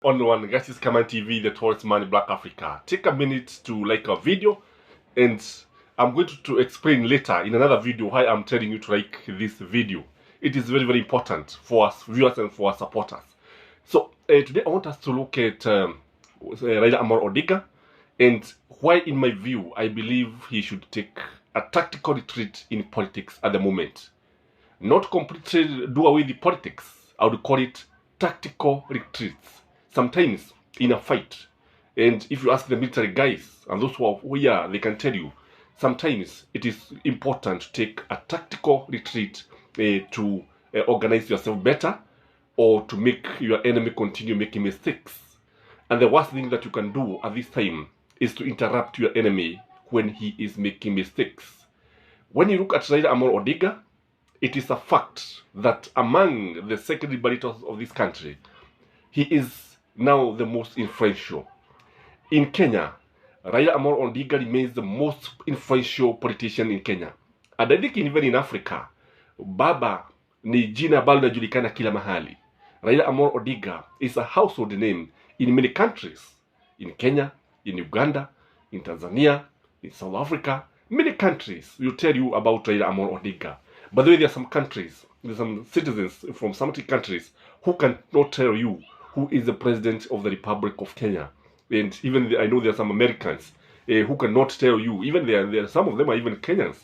only one, Gasis Kaman TV, the tallest man in Black Africa. Take a minute to like our video, and I'm going to explain later in another video why I'm telling you to like this video. It is very, very important for us viewers and for our supporters. So today I want us to look at Raila Amolo Odinga and why, in my view, I believe he should take a tactical retreat in politics at the moment. Not completely do away with the politics. I would call it tactical retreats. Sometimes in a fight, and if you ask the military guys and those who are here, they can tell you sometimes it is important to take a tactical retreat to organize yourself better, or to make your enemy continue making mistakes. And the worst thing that you can do at this time is to interrupt your enemy when he is making mistakes. When you look at Raila Amolo Odinga, it is a fact that among the second liberators of this country, he is now the most influential. In Kenya, Raila Amolo Odinga remains the most influential politician in Kenya. And I think even in Africa, Baba ni jina ambalo linajulikana kila mahali. Raila Amolo Odinga is a household name in many countries. In Kenya, in Uganda, in Tanzania, in South Africa, many countries will tell you about Raila Amolo Odinga. By the way, there are some countries, there are some citizens from some countries who cannot tell you who is the president of the Republic of Kenya. And even I know there are some Americans who cannot tell you. Even there, some of them are even Kenyans.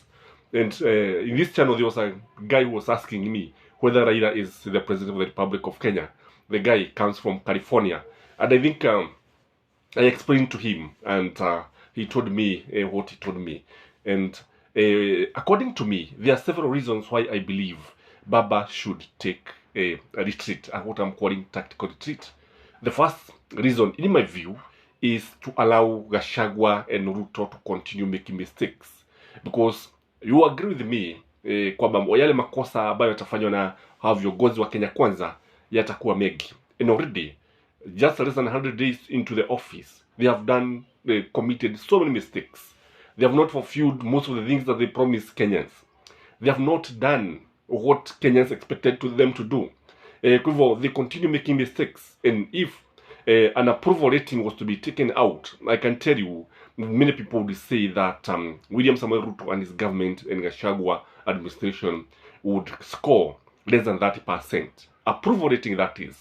And in this channel, there was a guy who was asking me whether Raila is the president of the Republic of Kenya. The guy comes from California. And I think I explained to him, and he told me what he told me. And according to me, there are several reasons why I believe Baba should take a retreat, what I'm calling tactical retreat. The first reason, in my view, is to allow Gachagua and Ruto to continue making mistakes. Because you agree with me kwamba yale makosa ambayo yatafanywa na hao viongozi wa Kenya Kwanza yatakuwa mengi. And already, just less than 100 days into the office, they have committed so many mistakes. They have not fulfilled most of the things that they promised Kenyans. They have not done what Kenyans expected them to do. They continue making mistakes. And if an approval rating was to be taken out, I can tell you, many people would say that William Samoei Ruto and his government and Gachagua administration would score less than 30%. Approval rating, that is.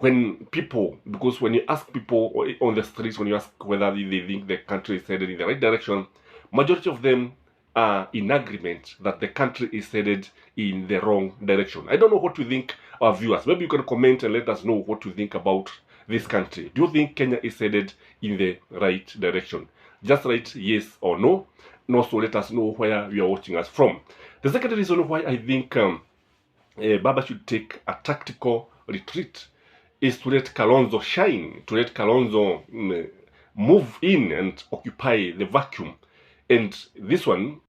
Because when you ask people on the streets, when you ask whether they think the country is headed in the right direction, majority of them are in agreement that the country is headed in the wrong direction. I don't know what you think, our viewers. Maybe you can comment and let us know what you think about this country. Do you think Kenya is headed in the right direction? Just write yes or no. And also let us know where you are watching us from. The second reason why I think Baba should take a tactical retreat is to let Kalonzo shine, to let Kalonzo move in and occupy the vacuum. And this one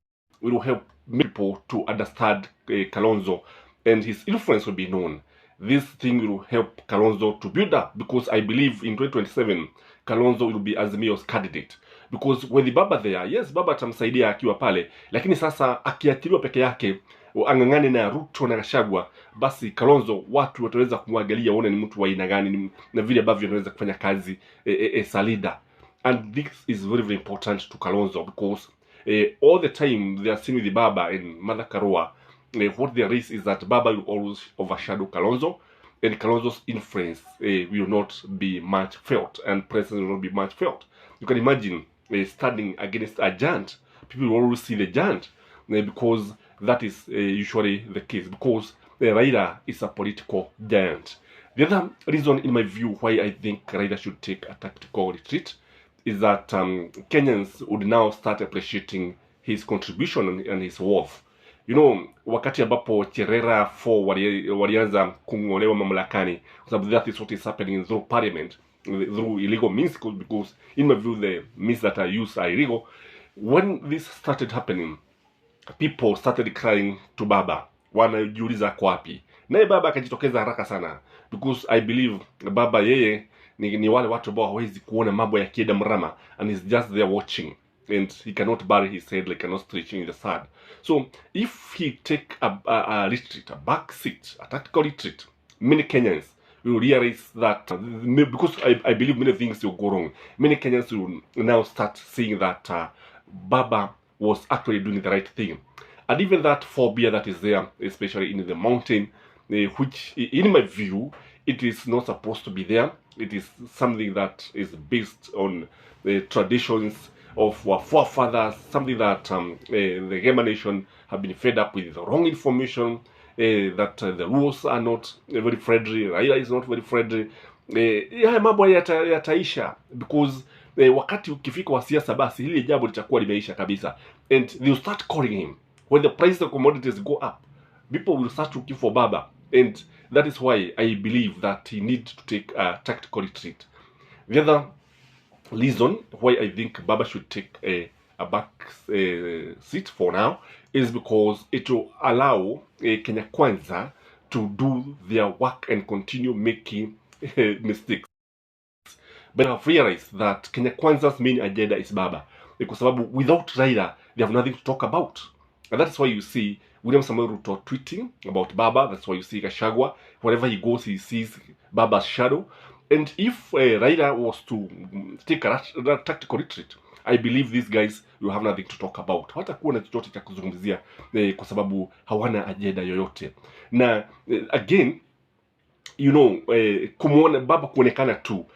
will help people to understand Kalonzo, and his influence will be known. This thing will help Kalonzo to build up, because I believe in 2027 Kalonzo will be Azimio's candidate. Because with the Baba there, yes, Baba atamsaidia akiwa pale, lakini sasa akiachiliwa peke yake angangane na Ruto na Gachagua, basi Kalonzo watu wataweza kumwangalia waone ni mtu wa aina gani na vile ambavyo anaweza kufanya kazi salida. And this is very, very important to Kalonzo, because all the time they are seen with the Baba and Mother Karua. What there is that Baba will always overshadow Kalonzo, and Kalonzo's influence will not be much felt, and presence will not be much felt. You can imagine standing against a giant. People will always see the giant, because that is usually the case, because Raila is a political giant. The other reason, in my view, why I think Raila should take a tactical retreat is that Kenyans would now start appreciating his contribution and his worth. You know, wakati ambapo Cherera 4 walianza kungolewa mamlakani, because that is what is happening through parliament, through illegal means, because in my view the means that are used are illegal. When this started happening, people started crying to Baba, wanajiuliza kwa wapi. Naye Baba akajitokeza haraka sana, because I believe Baba yeye ni wale watu ambao hawezi kuona mambo yakienda mrama, and he's just there watching, and he cannot bury his head like an ostrich in the sand. So if he take a retreat, a back seat, a tactical retreat, many Kenyans will realize that because I believe many things will go wrong. Many Kenyans will now start seeing that Baba was actually doing the right thing. And even that phobia that is there, especially in the mountain, which in my view, it is not supposed to be there. It is something that is based on the traditions of our forefathers, something that the Gema nation have been fed up with wrong information, that the rules are not very friendly, Raila is not very friendly. Haya mambo yataisha because wakati ukifika wa siasa basi hili jambo litakuwa limeisha kabisa, and they will start calling him when the price of commodities go up. People will start looking for Baba, and that is why I believe that he needs to take a tactical retreat. The other reason why I think Baba should take a back seat for now is because it will allow Kenya Kwanza to do their work and continue making mistakes. But I've realized that Kenya Kwanza's main agenda is Baba, because without Raila they have nothing to talk about. And that's why you see William Samoei Ruto tweeting about Baba. That's why you see Gachagua, wherever he goes, he sees Baba's shadow. And if Raila was to take a tactical retreat, I believe these guys will have nothing to talk about. Hawatakuwa na chochote cha kuzungumzia kwa sababu hawana agenda yoyote. Na again, you know, kumuona Baba kuonekana tu,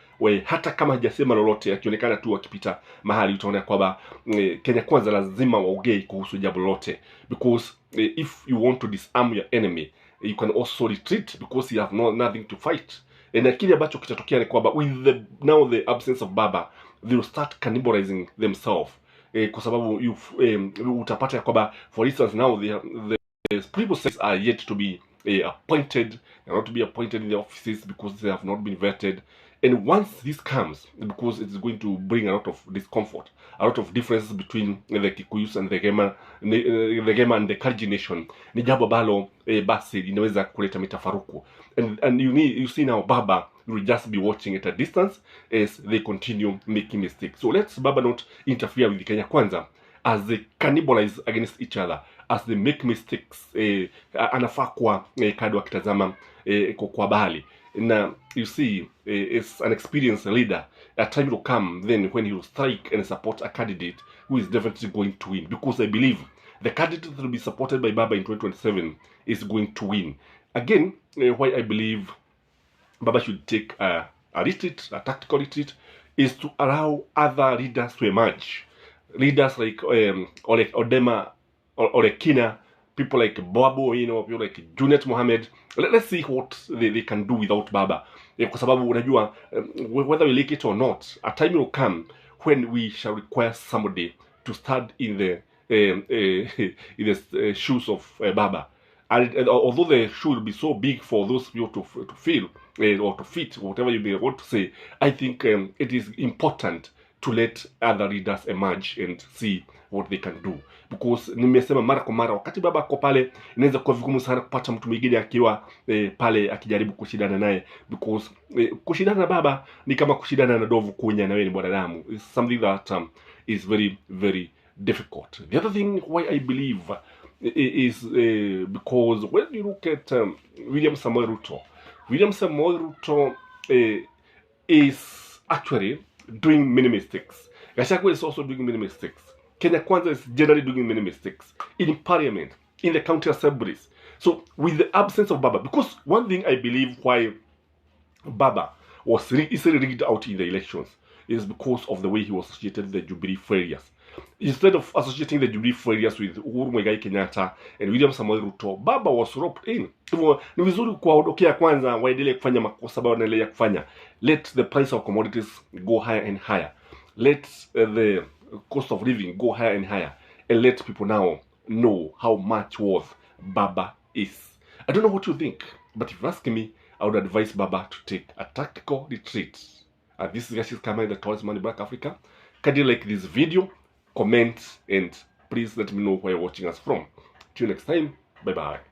hata kama hajasema lolote, akionekana tu akipita mahali, utaona kwamba Kenya Kwanza lazima waongee kuhusu jambo lolote, because if you want to disarm your enemy, you can also retreat because you have nothing to fight. Na kile ambacho kitatokea ni kwamba with now the absence of Baba, they will start cannibalizing themselves, kwa sababu utapata ya kwamba, for instance, now the people are yet to be appointed. They are not to be appointed in the offices because they have not been vetted. And once this comes, because it is going to bring a lot of discomfort, a lot of differences between the Kikuyus and the Gema and the Kalenjin nation, ni jambo ambalo basi linaweza kuleta mitafaruku. And you see now Baba will just be watching at a distance as they continue making mistakes. So let's Baba not interfere with the Kenya Kwanza as they cannibalize against each other, as they make mistakes. Anafaa kuwa kado akitazama kwa bahali. Now, you see, as an experienced leader, a time will come then when he will strike and support a candidate who is definitely going to win. Because I believe the candidate that will be supported by Baba in 2027 is going to win. Again, why I believe Baba should take a retreat, a tactical retreat, is to allow other leaders to emerge. Leaders like Odema, Olekina, people like Boabo, you know, people like Junet Mohammed. Let's see what they can do without Baba. Kwa sababu unajua, whether we like it or not, a time will come when we shall require somebody to stand in the shoes of Baba. And although the shoe will be so big for those people to feel or to fit, whatever you may want to say, I think it is important to let other leaders emerge and see what they can do. Because nimesema mara kwa mara, wakati Baba ako pale, inaweza kuwa vigumu sana kupata mtu mwingine akiwa pale akijaribu kushindana naye, because kushindana na Baba ni kama kushindana na ndovu kunya, na wewe ni mwanadamu. It's something that is very, very difficult. The other thing why I believe is because when you look at William Samoei Ruto is actually doing many mistakes. Gachagua is also doing many mistakes. Kenya Kwanza is generally doing many mistakes in parliament, in the county assemblies. So with the absence of Baba, because one thing I believe why Baba was easily rigged out in the elections is because of the way he was associated with the Jubilee failures. Instead of associating the Jubilee failures with Uhuru Muigai Kenyatta and William Samoei Ruto, Baba was roped in. Hivyo ni vizuri kuwaondokea kwanza, waendelee kufanya makosa ambayo wanaendelea kufanya. Let the price of commodities go higher and higher. Let the cost of living go higher and higher. And let people now know how much worth Baba is. I don't know what you think, but if you ask me, I would advise Baba to take a tactical retreat. This is Raila'S coming the Towards Money Black Africa. Can you like this video? Comment and please let me know where you're watching us from. Till next time, bye bye.